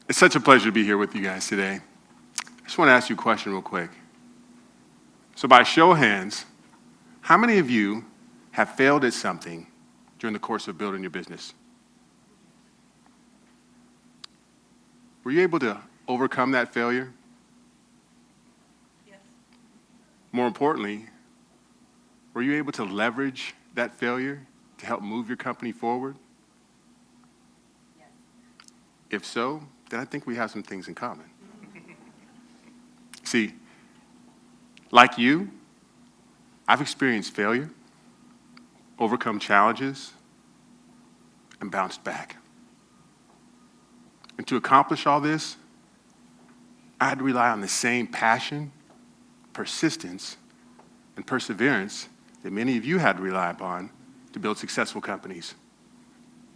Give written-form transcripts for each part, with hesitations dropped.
It's such a pleasure to be here with you guys today. I just want to ask you a question real quick. So by show of hands, how many of you have failed at something during the course of building your business? Were you able to overcome that failure? Yes. More importantly, were you able to leverage that failure to help move your company forward? Yes. If so, then I think we have some things in common. See, like you, I've experienced failure, overcome challenges, and bounced back. And to accomplish all this, I had to rely on the same passion, persistence, and perseverance that many of you had to rely upon to build successful companies.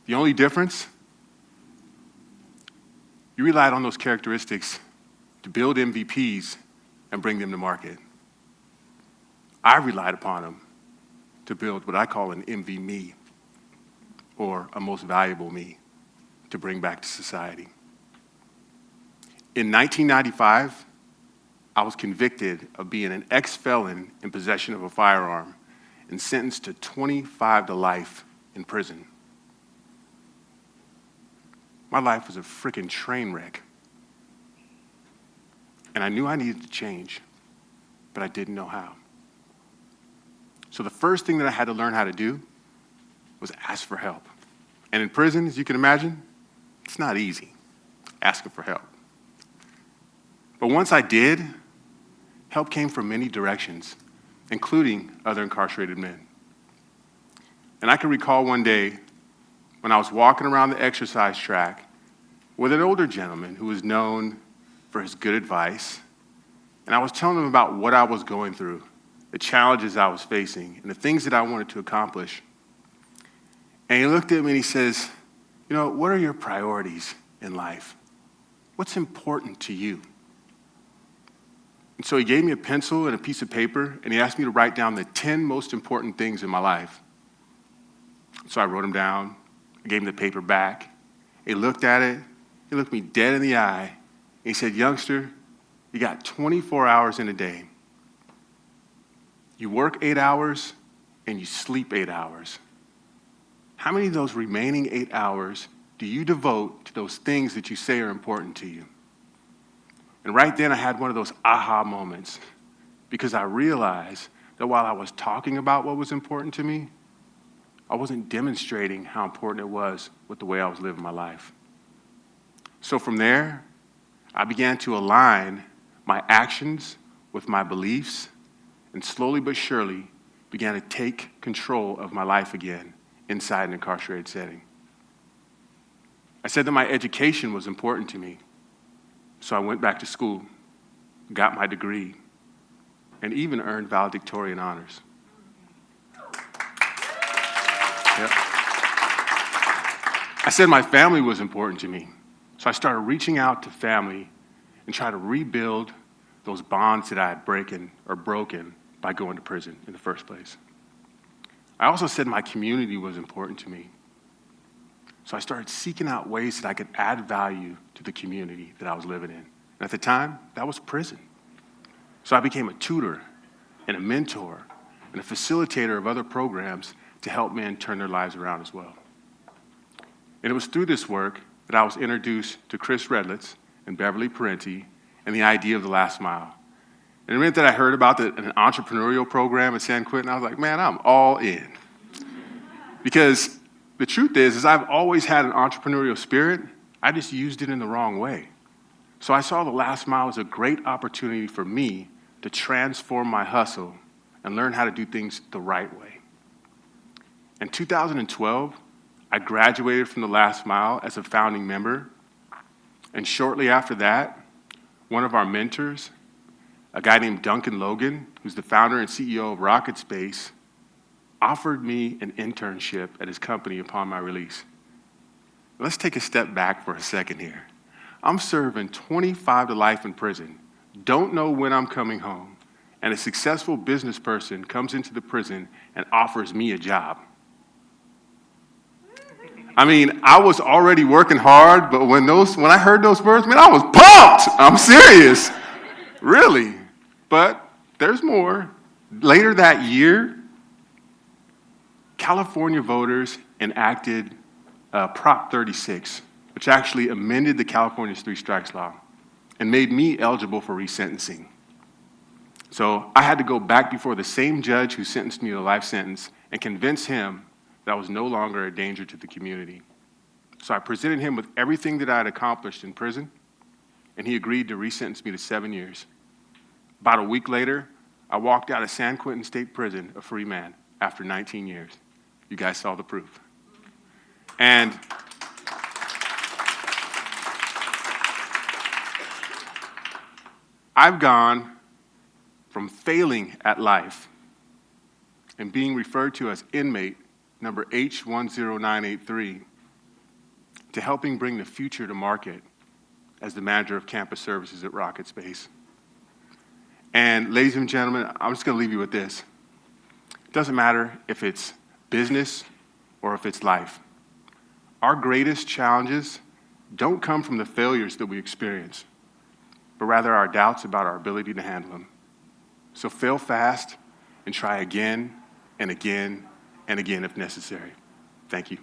The only difference, you relied on those characteristics to build MVPs and bring them to market. I relied upon them to build what I call an MV me, or a most valuable me, to bring back to society. In 1995, I was convicted of being an ex-felon in possession of a firearm and sentenced to 25 to life in prison. My life was a freaking train wreck. And I knew I needed to change, but I didn't know how. So the first thing that I had to learn how to do was ask for help. And in prison, as you can imagine, it's not easy asking for help. But once I did, help came from many directions, including other incarcerated men. And I can recall one day when I was walking around the exercise track with an older gentleman who was known for his good advice, and I was telling him about what I was going through, the challenges I was facing, and the things that I wanted to accomplish. And he looked at me and he says, "You know, what are your priorities in life? What's important to you?" And so he gave me a pencil and a piece of paper, and he asked me to write down the 10 most important things in my life. So I wrote them down. I gave him the paper back. He looked at it. He looked me dead in the eye. And he said, "Youngster, you got 24 hours in a day. You work 8 hours and you sleep 8 hours. How many of those remaining 8 hours do you devote to those things that you say are important to you?" And right then I had one of those aha moments, because I realized that while I was talking about what was important to me, I wasn't demonstrating how important it was with the way I was living my life. So from there, I began to align my actions with my beliefs, and slowly but surely began to take control of my life again inside an incarcerated setting. I said that my education was important to me, so I went back to school, got my degree, and even earned valedictorian honors. Yep. I said my family was important to me, so I started reaching out to family and try to rebuild those bonds that I had broken by going to prison in the first place. I also said my community was important to me, so I started seeking out ways that I could add value to the community that I was living in. And at the time, that was prison. So I became a tutor and a mentor and a facilitator of other programs to help men turn their lives around as well. And it was through this work that I was introduced to Chris Redlitz and Beverly Parenti and the idea of the last mile. And the minute that I heard about an entrepreneurial program at San Quentin, I was like, man, I'm all in. Because the truth is I've always had an entrepreneurial spirit. I just used it in the wrong way. So I saw the last mile as a great opportunity for me to transform my hustle and learn how to do things the right way. In 2012, I graduated from the last mile as a founding member. And shortly after that, one of our mentors, a guy named Duncan Logan, who's the founder and CEO of Rocket Space, offered me an internship at his company upon my release. Let's take a step back for a second here. I'm serving 25 to life in prison, don't know when I'm coming home, and a successful business person comes into the prison and offers me a job. I mean, I was already working hard, but when I heard those words, man, I was pumped. I'm serious. Really. But there's more. Later that year, California voters enacted Prop 36, which actually amended the California's three strikes law and made me eligible for resentencing. So I had to go back before the same judge who sentenced me to a life sentence and convince him that I was no longer a danger to the community. So I presented him with everything that I had accomplished in prison, and he agreed to resentence me to 7 years. About a week later, I walked out of San Quentin State Prison a free man after 19 years. You guys saw the proof. And I've gone from failing at life and being referred to as inmate number H10983 to helping bring the future to market as the manager of campus services at Rocket Space. And ladies and gentlemen, I'm just going to leave you with this. It doesn't matter if it's business or if it's life. Our greatest challenges don't come from the failures that we experience, but rather our doubts about our ability to handle them. So fail fast and try again and again and again if necessary. Thank you.